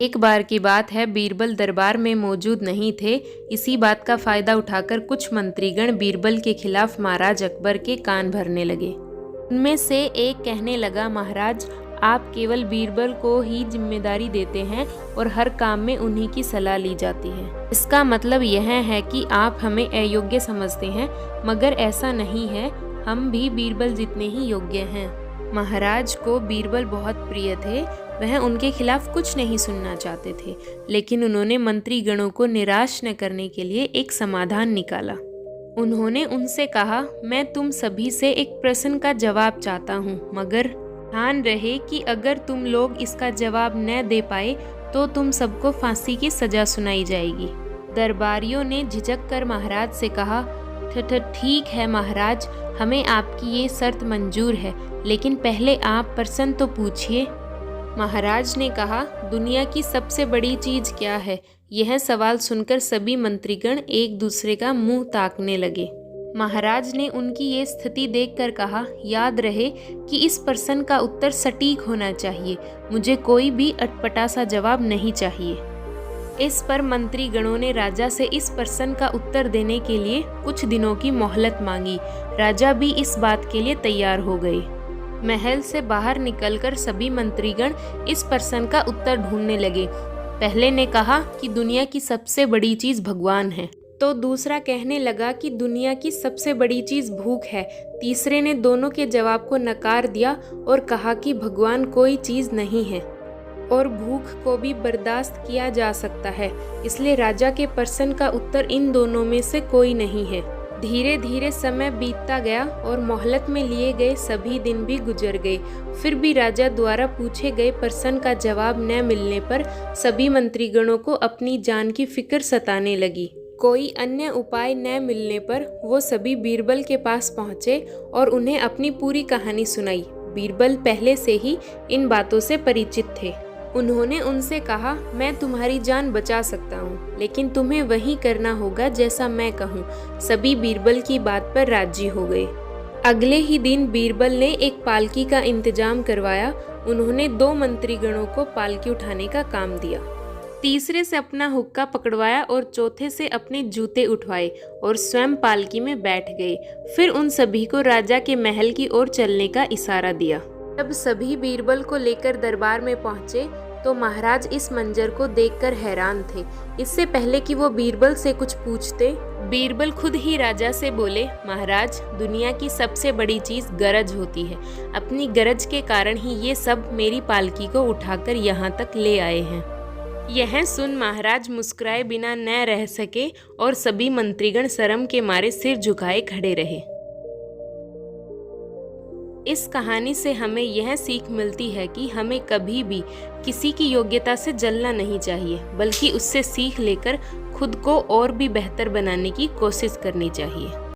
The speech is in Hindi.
एक बार की बात है, बीरबल दरबार में मौजूद नहीं थे। इसी बात का फायदा उठाकर कुछ मंत्रीगण बीरबल के खिलाफ महाराज अकबर के कान भरने लगे। उनमें से एक कहने लगा, महाराज, आप केवल बीरबल को ही जिम्मेदारी देते हैं और हर काम में उन्हीं की सलाह ली जाती है। इसका मतलब यह है कि आप हमें अयोग्य समझते हैं, मगर ऐसा नहीं है, हम भी बीरबल जितने ही योग्य हैं। महाराज को बीरबल बहुत प्रिय थे। वह उनके खिलाफ कुछ नहीं सुनना चाहते थे, लेकिन उन्होंने मंत्रीगणों को निराश न करने के लिए एक समाधान निकाला। उन्होंने उनसे कहा, मैं तुम सभी से एक प्रश्न का जवाब चाहता हूँ, मगर ध्यान रहे कि अगर तुम लोग इसका जवाब न दे पाए तो तुम सबको फांसी की सजा सुनाई जाएगी। दरबारियों ने झिझक कर महाराज से कहा, ठीक है महाराज, हमें आपकी ये शर्त मंजूर है, लेकिन पहले आप प्रश्न तो पूछिए। महाराज ने कहा, दुनिया की सबसे बड़ी चीज क्या है? यह सवाल सुनकर सभी मंत्रीगण एक दूसरे का मुंह ताकने लगे। महाराज ने उनकी ये स्थिति देखकर कहा, याद रहे कि इस प्रश्न का उत्तर सटीक होना चाहिए। मुझे कोई भी अटपटा सा जवाब नहीं चाहिए। इस पर मंत्रीगणों ने राजा से इस प्रश्न का उत्तर देने के लिए कुछ दिनों की मोहलत मांगी। राजा भी इस बात के लिए तैयार हो गए। महल से बाहर निकलकर सभी मंत्रीगण इस प्रश्न का उत्तर ढूंढने लगे। पहले ने कहा कि दुनिया की सबसे बड़ी चीज भगवान है, तो दूसरा कहने लगा कि दुनिया की सबसे बड़ी चीज भूख है। तीसरे ने दोनों के जवाब को नकार दिया और कहा कि भगवान कोई चीज नहीं है और भूख को भी बर्दाश्त किया जा सकता है, इसलिए राजा के प्रश्न का उत्तर इन दोनों में से कोई नहीं है। धीरे धीरे समय बीतता गया और मोहलत में लिए गए सभी दिन भी गुजर गए। फिर भी राजा द्वारा पूछे गए प्रश्न का जवाब न मिलने पर सभी मंत्रीगणों को अपनी जान की फिक्र सताने लगी। कोई अन्य उपाय न मिलने पर वो सभी बीरबल के पास पहुंचे और उन्हें अपनी पूरी कहानी सुनाई। बीरबल पहले से ही इन बातों से परिचित थे। उन्होंने उनसे कहा, मैं तुम्हारी जान बचा सकता हूँ, लेकिन तुम्हें वही करना होगा जैसा मैं कहूँ। सभी बीरबल की बात पर राजी हो गए। अगले ही दिन बीरबल ने एक पालकी का इंतजाम करवाया। उन्होंने 2 मंत्रीगणों को पालकी उठाने का काम दिया, तीसरे से अपना हुक्का पकड़वाया और चौथे से अपने जूते उठवाए और स्वयं पालकी में बैठ गए। फिर उन सभी को राजा के महल की ओर चलने का इशारा दिया। जब सभी बीरबल को लेकर दरबार में पहुंचे तो महाराज इस मंजर को देखकर हैरान थे। इससे पहले कि वो बीरबल से कुछ पूछते, बीरबल खुद ही राजा से बोले, महाराज, दुनिया की सबसे बड़ी चीज गरज होती है। अपनी गरज के कारण ही ये सब मेरी पालकी को उठाकर यहाँ तक ले आए हैं। यह सुन महाराज मुस्कुराए बिना न रह सके और सभी मंत्रीगण शर्म के मारे सिर झुकाए खड़े रहे। इस कहानी से हमें यह सीख मिलती है कि हमें कभी भी किसी की योग्यता से जलना नहीं चाहिए, बल्कि उससे सीख लेकर खुद को और भी बेहतर बनाने की कोशिश करनी चाहिए।